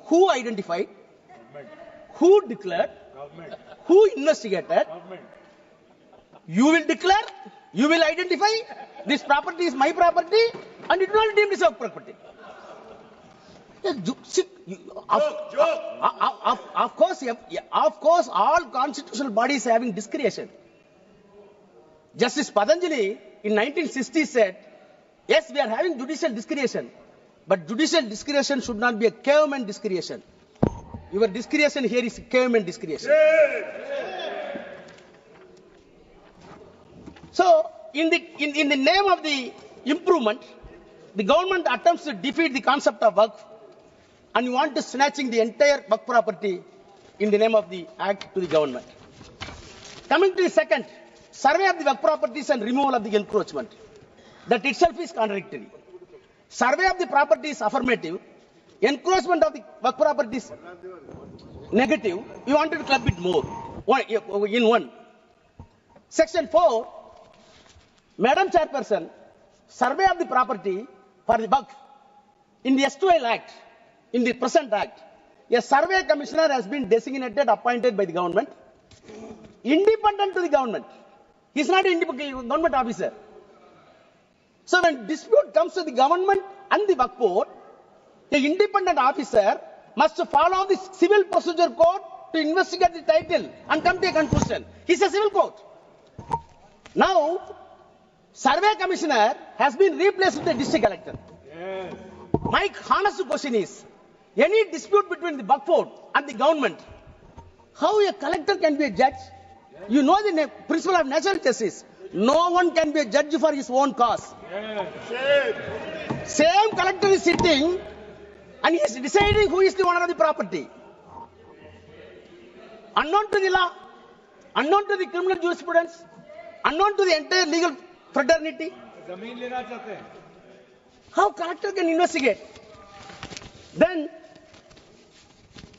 C: Who identified?
D: Government.
C: Who declared?
D: Government.
C: Who investigated?
D: Government.
C: You will declare, you will identify, this property is my property and it will not be deemed as Waqf property. Of course, all constitutional bodies having discretion. Justice Patanjali in 1960 said, yes, we are having judicial discretion, but judicial discretion should not be a caveman discretion. Your discretion here is caveman discretion. So, in the name of the improvement, the government attempts to defeat the concept of Waqf, and you want to snatching the entire Waqf property in the name of the act to the government. Coming to the second, survey of the Waqf properties and removal of the encroachment. That itself is contradictory. Survey of the property is affirmative. Encroachment of the Waqf property is negative. You wanted to club it more in one. Section 4, Madam Chairperson, survey of the property for the Waqf in the S2L Act, in the present Act, a survey commissioner has been designated, appointed by the government, independent to the government. He is not an independent government officer. So when dispute comes to the government and the Waqf board, the independent officer must follow the civil procedure code to investigate the title and come to a conclusion. He is a civil court. Now, survey commissioner has been replaced with the district collector.
D: Yes.
C: My honest question is, any dispute between the Waqf board and the government, how a collector can be a judge? You know the principle of natural justice. No one can be a judge for his own cause.
D: Yes.
C: Same collector is sitting and he is deciding who is the owner of the property. Unknown to the law, unknown to the criminal jurisprudence, unknown to the entire legal fraternity.
D: जमीन लेना चाहते हैं.
C: How collector can investigate? Then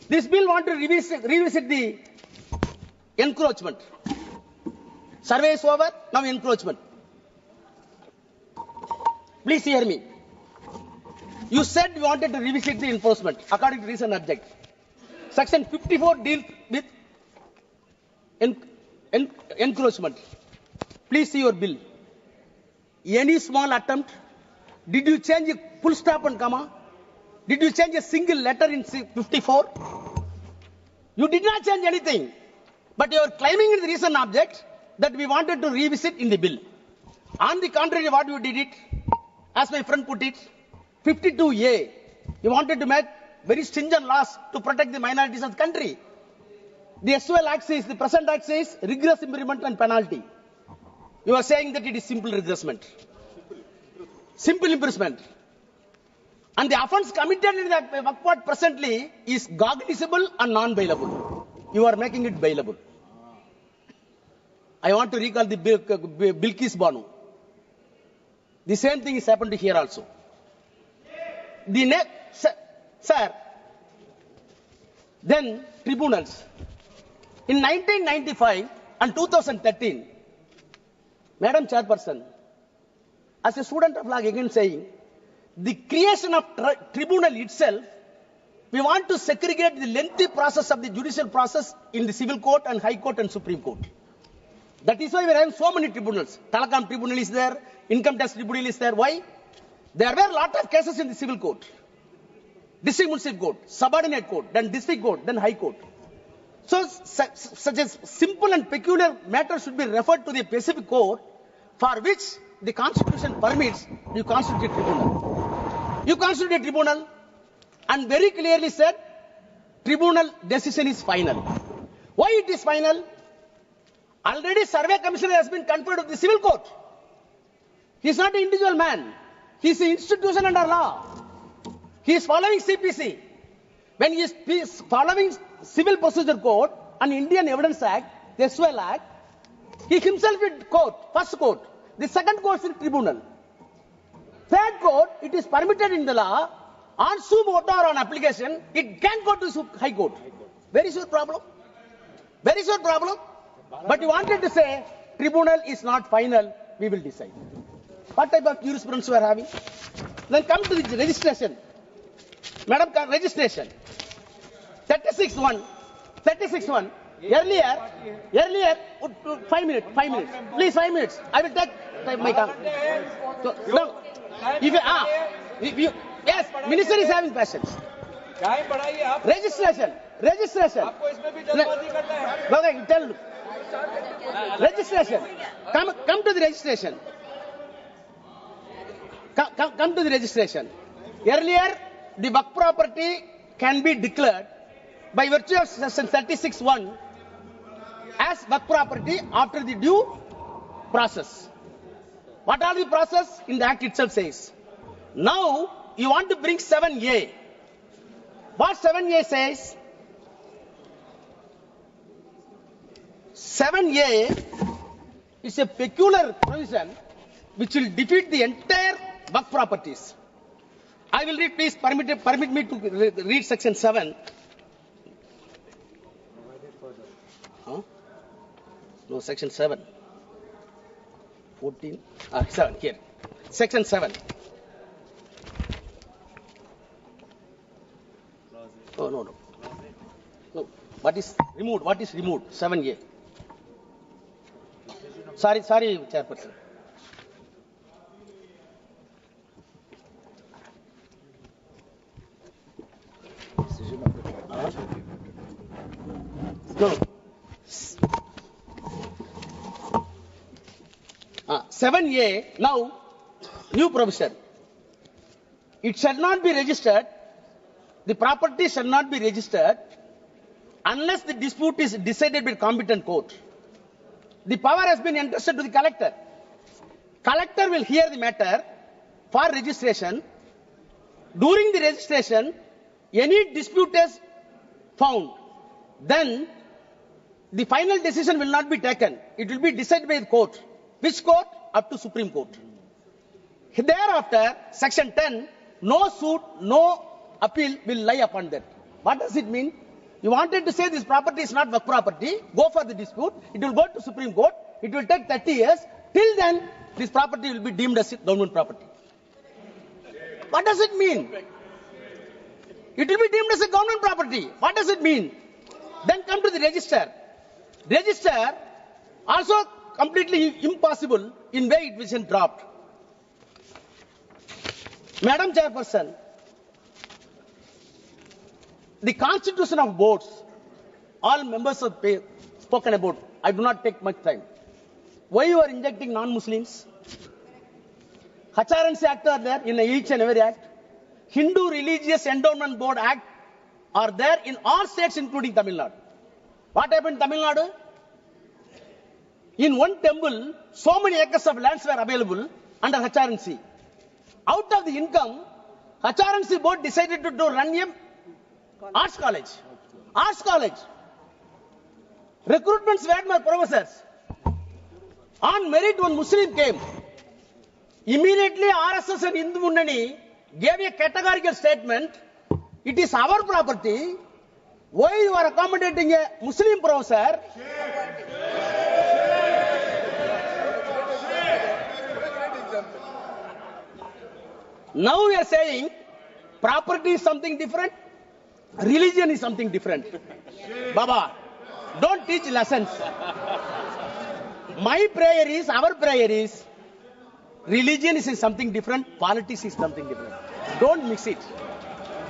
C: this bill want to revisit the encroachment. Survey is over, now encroachment. Please hear me. You said you wanted to revisit the enforcement according to recent object. Section 54 deals with encroachment. Please see your bill. Any small attempt? Did you change a full stop and comma? Did you change a single letter in 54? You did not change anything. But you are claiming in the recent object that we wanted to revisit in the bill. On the contrary, what you did it, as my friend put it, 52A, you wanted to make very stringent laws to protect the minorities of the country. The S2L Act says, the present Act says, rigorous imprisonment and penalty. You are saying that it is simple regressment. Simple imprisonment. And the offence committed in that Waqf court presently is cognizable and non-bailable. You are making it bailable. I want to recall the Bilkis Banu. The same thing is happened here also. Sir, then tribunals. In 1995 and 2013, Madam Chairperson, as a student of law again saying, the creation of tribunal itself, we want to segregate the lengthy process of the judicial process in the civil court and high court and supreme court. That is why we are having so many tribunals. Telecom tribunal is there, income tax tribunal is there. Why? There were a lot of cases in the civil court, district municipal court, subordinate court, then district court, then high court. So such a simple and peculiar matter should be referred to the specific court for which the constitution permits, you constitute a tribunal. You constitute a tribunal and very clearly said, tribunal decision is final. Why it is final? Already survey commissioner has been conferred with the civil court. He is not an individual man. He is an institution under law. He is following CPC. When he is following Civil Procedure Code and Indian Evidence Act, the SWL Act, he himself is court, first court. The second court is tribunal. Third court, it is permitted in the law, on suo motu or on application, it can go to High Court. Where is your problem? Where is your problem? But you wanted to say, tribunal is not final, we will decide. What type of jurisprudence you are having? Then come to the registration. Madam, registration. 36-1. Earlier, 5 minutes. Please, 5 minutes. I will take my time. No. If you, yes, minister is having questions. Registration. Okay, tell. Registration. Come to the registration. Come to the registration. Earlier, the Waqf property can be declared by virtue of section 36(1) as Waqf property after the due process. What are the process? In the act itself says. Now, you want to bring 7A. What 7A says? 7A is a peculiar provision which will defeat the entire Waqf properties. I will read, please permit me to read section 7. Huh? No, section 7. 14. 7 here. Section 7. Oh, no. No. What is removed? 7A. Sorry, Chairperson. No. 7A, now, new provision. It shall not be registered, the property shall not be registered unless the dispute is decided by competent court. The power has been entrusted to the collector. Collector will hear the matter for registration. During the registration, any dispute is found, then the final decision will not be taken. It will be decided by the court. Which court? Up to Supreme Court. Thereafter, section 10, no suit, no appeal will lie upon that. What does it mean? You wanted to say this property is not Waqf property, go for the dispute, it will go to Supreme Court, it will take 30 years, till then this property will be deemed as government property. What does it mean? It will be deemed as a government property. What does it mean? Then come to the register. Register also completely impossible in way it was dropped. Madam Chairperson, the constitution of boards, all members have spoken about. I do not take much time. Why you are injecting non-Muslims? HRNC Act are there in each and every act. Hindu Religious Endowment Board Act are there in all states including Tamil Nadu. What happened in Tamil Nadu? In one temple, so many acres of lands were available under HRNC. Out of the income, HRNC board decided to run a arts college. Arts college. Recruitments were my professors. On merit, one Muslim came. Immediately, RSS and Hindu Munnani gave a categorical statement. It is our property. Why you are accommodating a Muslim professor? Now we are saying property is something different, religion is something different. Baba, don't teach lessons. My prayer is, our prayer is, religion is something different, politics is something different. Don't mix it.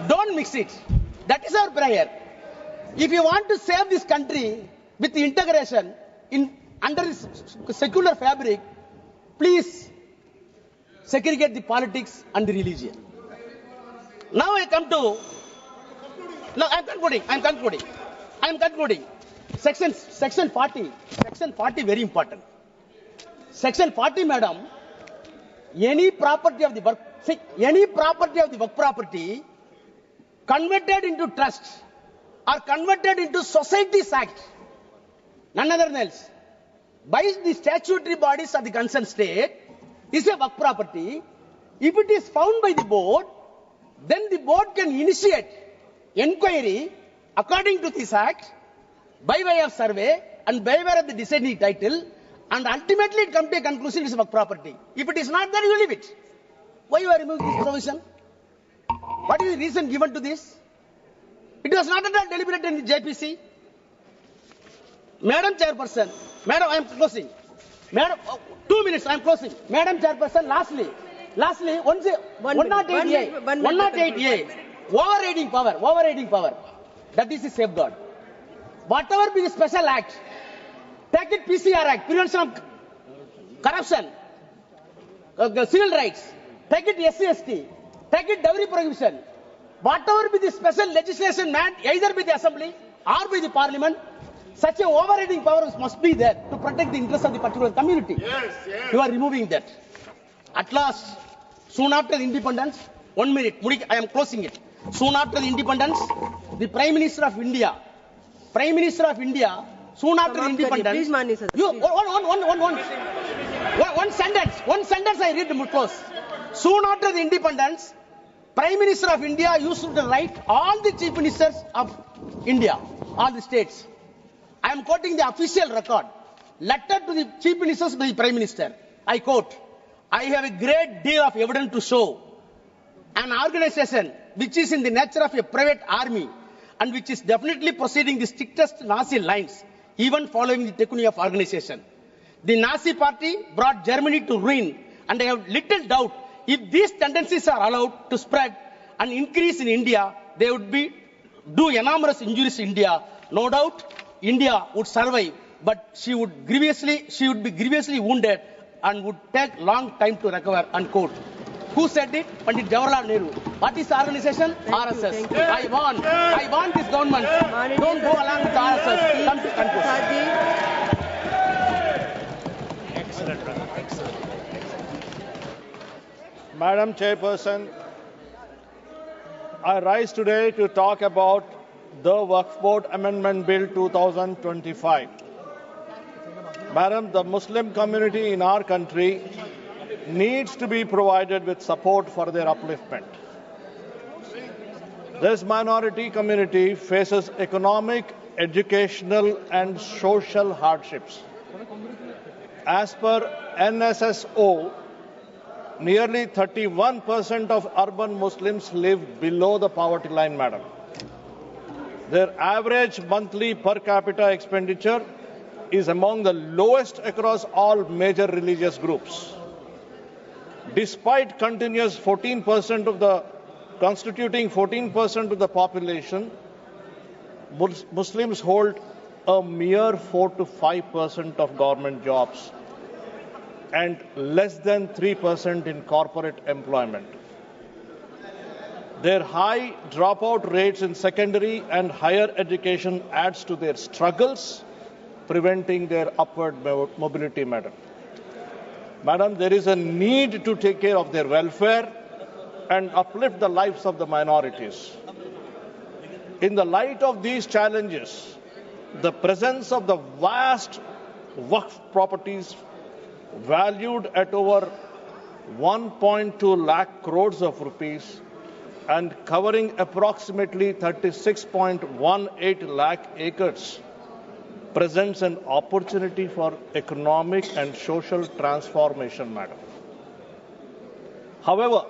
C: Don't mix it. That is our prayer. If you want to save this country with integration under this secular fabric, please segregate the politics and the religion. Now I come to, no, I'm concluding. Section 40, very important. Section 40, madam, any property of the work property converted into trust or converted into society's act, none other than else, by the statutory bodies of the concerned state, is a work property. If it is found by the board, then the board can initiate inquiry according to this act by way of survey and by way of the deciding title, and ultimately it comes to a conclusion it is work property. If it is not there, you leave it. Why you are removing this provision? What is the reason given to this? It was not at all deliberated in the JPC. Madam Chairperson, Madam, I am closing. Madam, 2 minutes, I am closing. Madam Chairperson, lastly, 108A, overriding power. That is a safeguard. Whatever be the special act, take it PCR Act, Prevention of Corruption, Civil Rights, take it SC/ST, take it Dowry Prohibition. Whatever be the special legislation meant, either by the Assembly or by the Parliament, such a overriding power must be there to protect the interests of the particular community. Yes. You are removing that. At last, soon after the independence, 1 minute, I am closing it. Soon after the independence, the Prime Minister of India, soon after the independence,
A: please, Mani, sir.
C: One sentence I read to close. Soon after the independence, Prime Minister of India used to write all the Chief Ministers of India, all the states. I am quoting the official record. Letter to the Chief Ministers by the Prime Minister. I quote, I have a great deal of evidence to show an organization which is in the nature of a private army and which is definitely proceeding the strictest Nazi lines, even following the technique of organization. The Nazi party brought Germany to ruin, and I have little doubt if these tendencies are allowed to spread and increase in India, they would do enormous injuries to India. No doubt, India would survive, but she would be grievously wounded and would take long time to recover, unquote. Who said it? Pandit Jawaharlal Nehru. What is the organization? RSS.
A: Thank you.
C: I want this government. Don't go along with RSS. Come to conclusion.
A: Sansad ji.
E: Madam Chairperson, I rise today to talk about the Waqf Board Amendment Bill 2025. Madam, the Muslim community in our country needs to be provided with support for their upliftment. This minority community faces economic, educational and social hardships. As per NSSO, nearly 31% of urban Muslims live below the poverty line, madam. Their average monthly per capita expenditure is among the lowest across all major religious groups. Despite constituting 14% of the population, Muslims hold a mere 4 to 5% of government jobs and less than 3% in corporate employment. Their high dropout rates in secondary and higher education adds to their struggles, preventing their upward mobility, madam. Madam, there is a need to take care of their welfare and uplift the lives of the minorities. In the light of these challenges, the presence of the vast Waqf properties valued at over 1.2 lakh crores of rupees and covering approximately 36.18 lakh acres presents an opportunity for economic and social transformation, madam. However,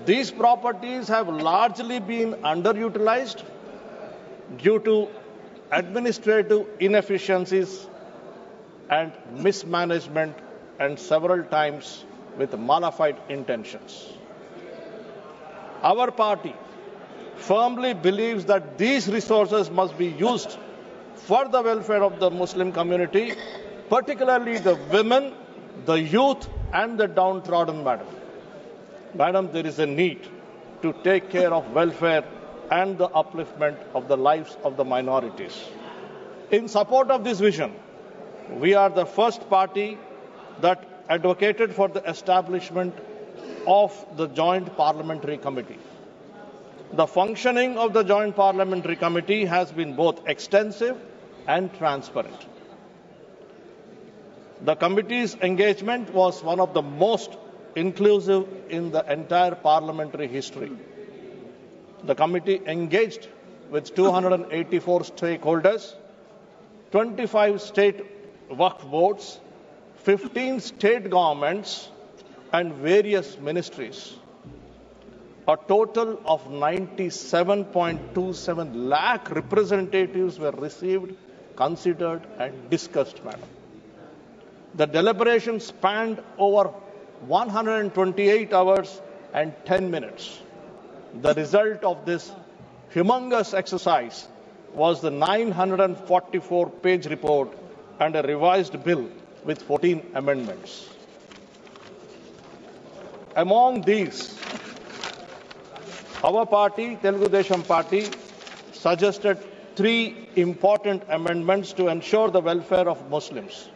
E: these properties have largely been underutilized due to administrative inefficiencies and mismanagement, and several times with malignant intentions. Our party firmly believes that these resources must be used for the welfare of the Muslim community, particularly the women, the youth and the downtrodden, madam. Madam, there is a need to take care of welfare and the upliftment of the lives of the minorities. In support of this vision, we are the first party that advocated for the establishment of the Joint Parliamentary Committee. The functioning of the Joint Parliamentary Committee has been both extensive and transparent. The committee's engagement was one of the most inclusive in the entire parliamentary history. The committee engaged with 284 stakeholders, 25 state Waqf boards, 15 state governments, and various ministries. A total of 97.27 lakh representatives were received, considered, and discussed, madam. The deliberation spanned over 128 hours and 10 minutes. The result of this humongous exercise was the 944-page report and a revised bill with 14 amendments. Among these, our party, Telugu Desam Party, suggested 3 important amendments to ensure the welfare of Muslims.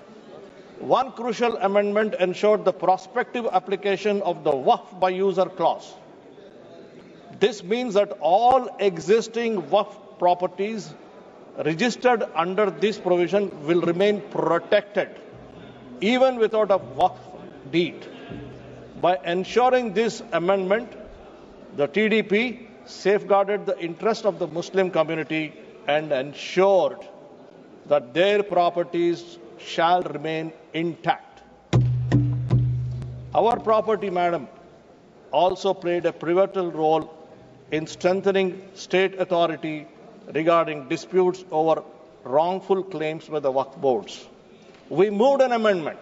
E: One crucial amendment ensured the prospective application of the Waqf by user clause. This means that all existing Waqf properties registered under this provision will remain protected, even without a Waqf deed. By ensuring this amendment, the TDP safeguarded the interest of the Muslim community and ensured that their properties shall remain intact. Our property, madam, also played a pivotal role in strengthening state authority regarding disputes over wrongful claims by the Waqf boards. We moved an amendment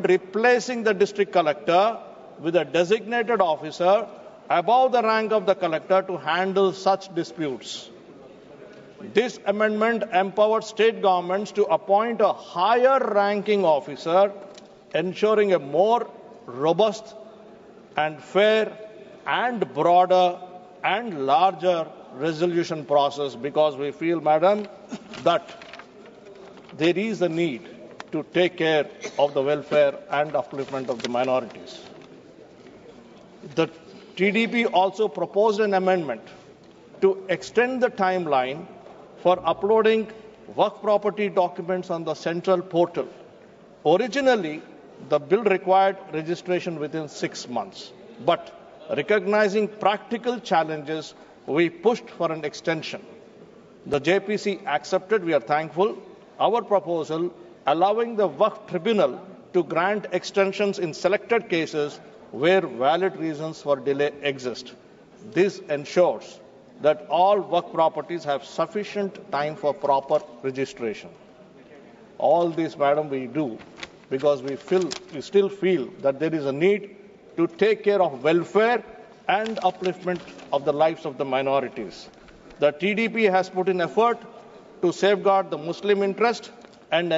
E: replacing the district collector with a designated officer above the rank of the collector to handle such disputes. This amendment empowered state governments to appoint a higher ranking officer, ensuring a more robust and fair and broader and larger resolution process, because we feel, madam, that there is a need to take care of the welfare and upliftment of the minorities. The TDP also proposed an amendment to extend the timeline for uploading Waqf property documents on the central portal. Originally, the bill required registration within 6 months, but recognizing practical challenges, we pushed for an extension. The JPC accepted, we are thankful, our proposal, allowing the Waqf tribunal to grant extensions in selected cases where valid reasons for delay exist. This ensures that all Waqf properties have sufficient time for proper registration. All this, madam, we do because we still feel that there is a need to take care of welfare and upliftment of the lives of the minorities. The TDP has put in effort to safeguard the Muslim interest and